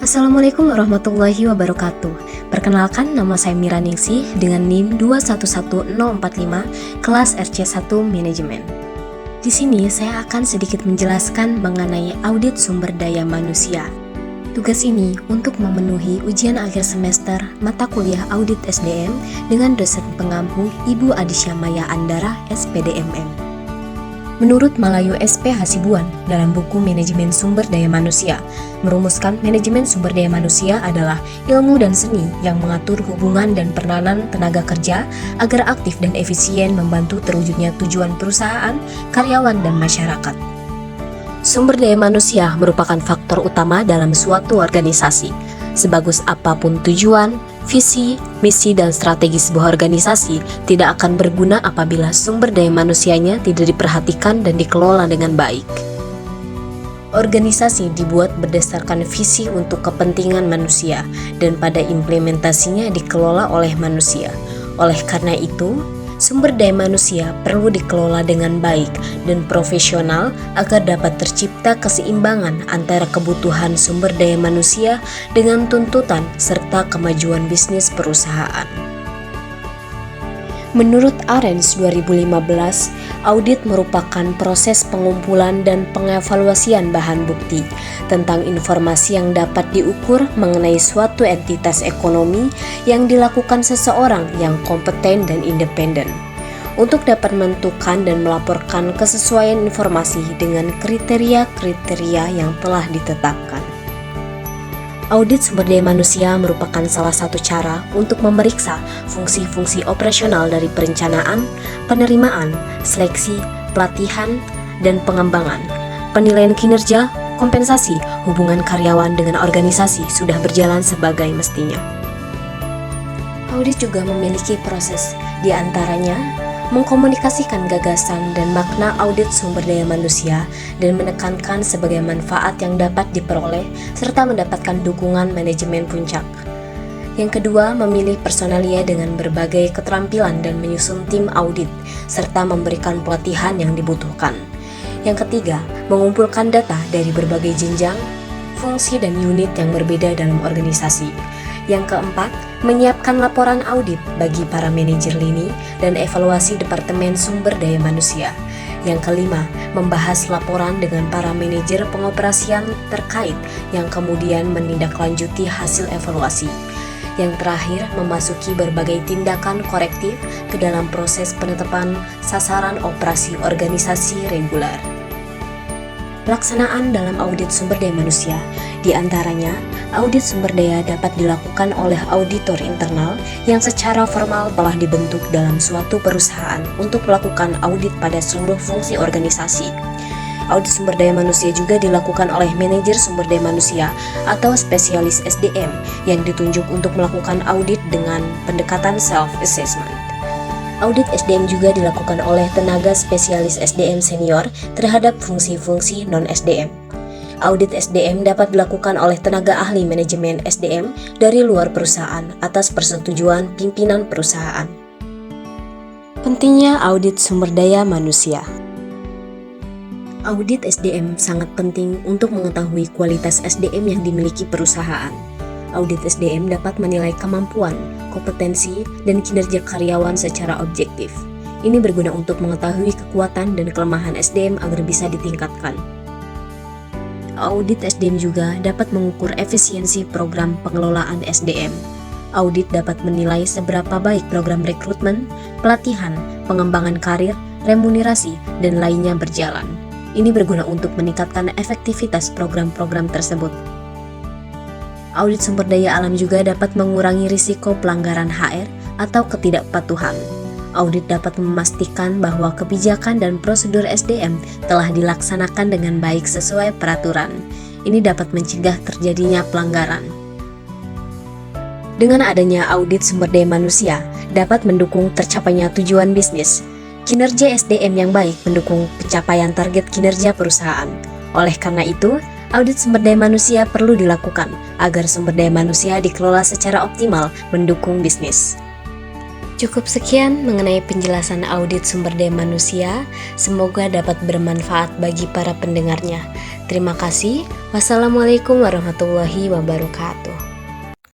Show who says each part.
Speaker 1: Assalamualaikum warahmatullahi wabarakatuh. Perkenalkan, nama saya Mira Ningsih dengan NIM 211045 kelas RC1 Manajemen. Di sini saya akan sedikit menjelaskan mengenai audit sumber daya manusia. Tugas ini untuk memenuhi ujian akhir semester mata kuliah audit SDM dengan dosen pengampu Ibu Adisya Maya Andara, SPDMM. Menurut Malayu SP Hasibuan dalam buku Manajemen Sumber Daya Manusia, merumuskan manajemen sumber daya manusia adalah ilmu dan seni yang mengatur hubungan dan peranan tenaga kerja agar aktif dan efisien membantu terwujudnya tujuan perusahaan, karyawan, dan masyarakat. Sumber daya manusia merupakan faktor utama dalam suatu organisasi. Sebagus apapun tujuan, visi, misi, dan strategi sebuah organisasi tidak akan berguna apabila sumber daya manusianya tidak diperhatikan dan dikelola dengan baik. Organisasi dibuat berdasarkan visi untuk kepentingan manusia dan pada implementasinya dikelola oleh manusia. Oleh karena itu, sumber daya manusia perlu dikelola dengan baik dan profesional agar dapat tercipta keseimbangan antara kebutuhan sumber daya manusia dengan tuntutan serta kemajuan bisnis perusahaan. Menurut Arens 2015, audit merupakan proses pengumpulan dan pengevaluasian bahan bukti tentang informasi yang dapat diukur mengenai suatu entitas ekonomi yang dilakukan seseorang yang kompeten dan independen untuk dapat menentukan dan melaporkan kesesuaian informasi dengan kriteria-kriteria yang telah ditetapkan. Audit sumber daya manusia merupakan salah satu cara untuk memeriksa fungsi-fungsi operasional dari perencanaan, penerimaan, seleksi, pelatihan, dan pengembangan. Penilaian kinerja, kompensasi, hubungan karyawan dengan organisasi sudah berjalan sebagai mestinya. Audit juga memiliki proses, di antaranya mengkomunikasikan gagasan dan makna audit sumber daya manusia dan menekankan sebagai manfaat yang dapat diperoleh serta mendapatkan dukungan manajemen puncak. Yang kedua, memilih personalia dengan berbagai keterampilan dan menyusun tim audit serta memberikan pelatihan yang dibutuhkan. Yang ketiga, mengumpulkan data dari berbagai jenjang, fungsi dan unit yang berbeda dalam organisasi. Yang keempat, menyiapkan laporan audit bagi para manajer lini dan evaluasi Departemen Sumber Daya Manusia. Yang kelima, membahas laporan dengan para manajer pengoperasian terkait yang kemudian menindaklanjuti hasil evaluasi. Yang terakhir, memasuki berbagai tindakan korektif ke dalam proses penetapan sasaran operasi organisasi reguler. Pelaksanaan dalam audit sumber daya manusia, di antaranya, audit sumber daya dapat dilakukan oleh auditor internal yang secara formal telah dibentuk dalam suatu perusahaan untuk melakukan audit pada seluruh fungsi organisasi. Audit sumber daya manusia juga dilakukan oleh manajer sumber daya manusia atau spesialis SDM yang ditunjuk untuk melakukan audit dengan pendekatan self-assessment. Audit SDM juga dilakukan oleh tenaga spesialis SDM senior terhadap fungsi-fungsi non-SDM. Audit SDM dapat dilakukan oleh tenaga ahli manajemen SDM dari luar perusahaan atas persetujuan pimpinan perusahaan. Pentingnya audit sumber daya manusia. Audit SDM sangat penting untuk mengetahui kualitas SDM yang dimiliki perusahaan. Audit SDM dapat menilai kemampuan, kompetensi, dan kinerja karyawan secara objektif. Ini berguna untuk mengetahui kekuatan dan kelemahan SDM agar bisa ditingkatkan. Audit SDM juga dapat mengukur efisiensi program pengelolaan SDM. Audit dapat menilai seberapa baik program rekrutmen, pelatihan, pengembangan karir, remunerasi, dan lainnya berjalan. Ini berguna untuk meningkatkan efektivitas program-program tersebut. Audit sumber daya alam juga dapat mengurangi risiko pelanggaran HR atau ketidakpatuhan. Audit dapat memastikan bahwa kebijakan dan prosedur SDM telah dilaksanakan dengan baik sesuai peraturan. Ini dapat mencegah terjadinya pelanggaran. Dengan adanya audit sumber daya manusia, dapat mendukung tercapainya tujuan bisnis. Kinerja SDM yang baik mendukung pencapaian target kinerja perusahaan. Oleh karena itu, audit sumber daya manusia perlu dilakukan agar sumber daya manusia dikelola secara optimal mendukung bisnis. Cukup sekian mengenai penjelasan audit sumber daya manusia, semoga dapat bermanfaat bagi para pendengarnya. Terima kasih. Wassalamualaikum warahmatullahi wabarakatuh.